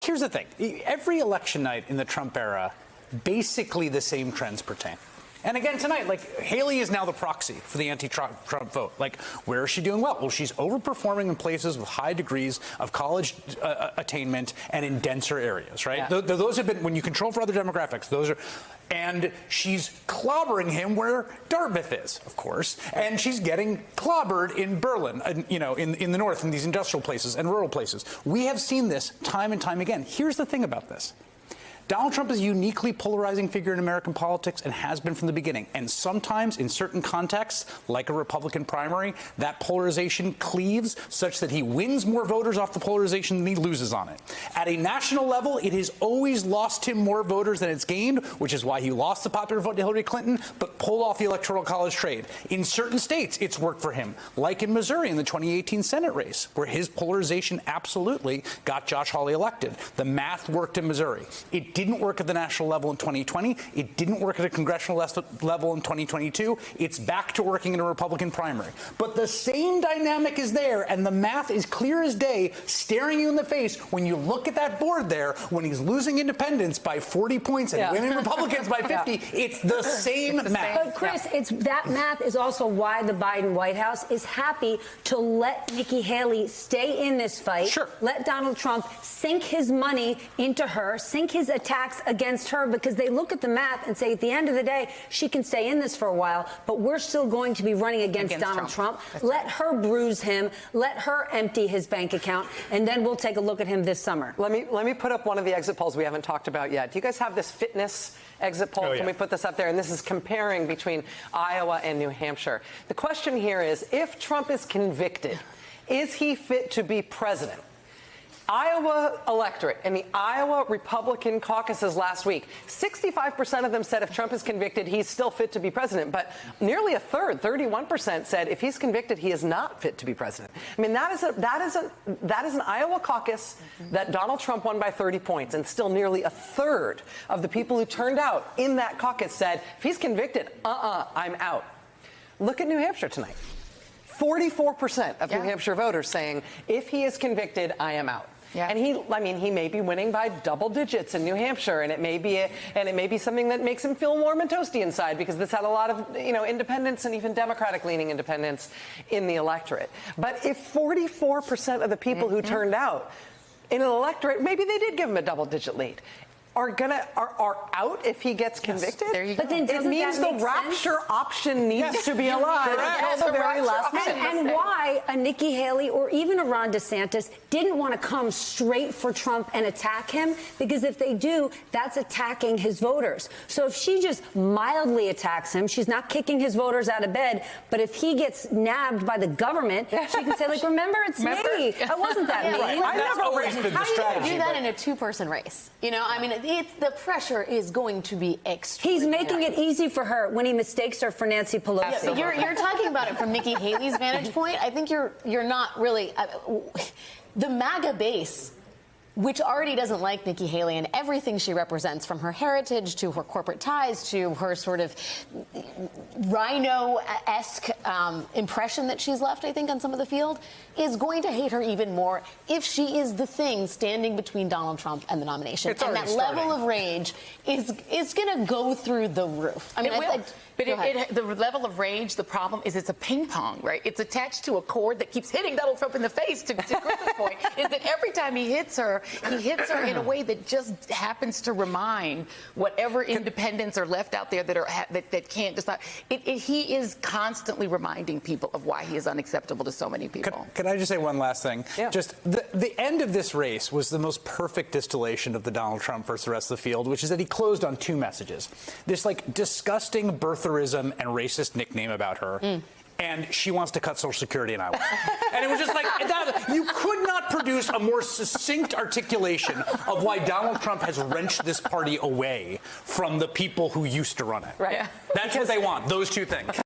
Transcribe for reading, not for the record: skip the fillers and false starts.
Here's the thing. Every election night in the Trump era, basically the same trends pertain. And again tonight, like, Haley is now the proxy for the anti-Trump vote. Like, where is she doing well? Well, she's overperforming in places with high degrees of college attainment and in denser areas, right? Yeah. Those have been, when you control for other demographics, those are, and she's clobbering him where Dartmouth is, of course, and she's getting clobbered in Berlin, you know, in the north, in these industrial places and rural places. We have seen this time and time again. Here's the thing about this. Donald Trump is a uniquely polarizing figure in American politics and has been from the beginning. And sometimes, in certain contexts, like a Republican primary, that polarization cleaves such that he wins more voters off the polarization than he loses on it. At a national level, it has always lost him more voters than it's gained, which is why he lost the popular vote to Hillary Clinton, but pulled off the Electoral College trade. In certain states, it's worked for him, like in Missouri in the 2018 Senate race, where his polarization absolutely got Josh Hawley elected. The math worked in Missouri. It didn't work at the national level in 2020. It didn't work at a congressional level in 2022. It's back to working in a Republican primary. But the same dynamic is there, and the math is clear as day, staring you in the face when you look at that board there, when he's losing independents by 40 points and winning Republicans by 50. It's the same math. But Chris, it's that math is also why the Biden White House is happy to let Nikki Haley stay in this fight. Sure. Let Donald Trump sink his money into her, sink his attacks against her, because they look at the math and say at the end of the day, she can stay in this for a while, but we're still going to be running against Donald Trump. Let her bruise him. Let her empty his bank account, and then we'll take a look at him this summer. Let me put up one of the exit polls we haven't talked about yet. Do you guys have this fitness exit poll? Can we put this up there? And this is comparing between Iowa and New Hampshire. The question here is, if Trump is convicted, is he fit to be president? Iowa electorate and the Iowa Republican caucuses last week, 65% of them said if Trump is convicted, he's still fit to be president. But nearly a third, 31%, said if he's convicted, he is not fit to be president. I mean, that is an Iowa caucus that Donald Trump won by 30 points, and still nearly a third of the people who turned out in that caucus said if he's convicted, I'm out. Look at New Hampshire tonight. 44% of New Hampshire voters saying if he is convicted, I am out. Yeah. And he may be winning by double digits in New Hampshire, and it may be something that makes him feel warm and toasty inside, because this had a lot of, independents and even Democratic-leaning independents in the electorate. But if 44% of the people who turned out in an electorate, maybe they did give him a double-digit lead, are out if he gets convicted. There you go. But then it means the rapture option needs to be alive until the very last minute. And why a Nikki Haley or even a Ron DeSantis didn't want to come straight for Trump and attack him, because if they do, that's attacking his voters. So if she just mildly attacks him, she's not kicking his voters out of bed, but if he gets nabbed by the government, she can say, like, remember, it's me. I wasn't that mean. That's always been the strategy. How do you do that in a two-person race? I mean, the pressure is going to be extreme. He's making it easy for her when he mistakes her for Nancy Pelosi. So you're talking about it from Nikki Haley's vantage point. I think you're not really the MAGA base, which already doesn't like Nikki Haley and everything she represents, from her heritage to her corporate ties to her sort of rhino-esque impression that she's left, I think, on some of the field, is going to hate her even more if she is the thing standing between Donald Trump and the nomination. And that level of rage is going to go through the roof. I mean, the level of rage, the problem is it's a ping pong, right? It's attached to a cord that keeps hitting Donald Trump in the face, to Chris's point, is that every time he hits her in a way that just happens to remind whatever independents are left out there that can't decide. He is constantly reminding people of why he is unacceptable to so many people. Can I just say one last thing? Yeah. Just the end of this race was the most perfect distillation of the Donald Trump versus the rest of the field, which is that he closed on two messages. This, like, disgusting birtherism and racist nickname about her. And she wants to cut Social Security in Iowa. And it was just like, you could not produce a more succinct articulation of why Donald Trump has wrenched this party away from the people who used to run it. Right. That's what they want, those two things.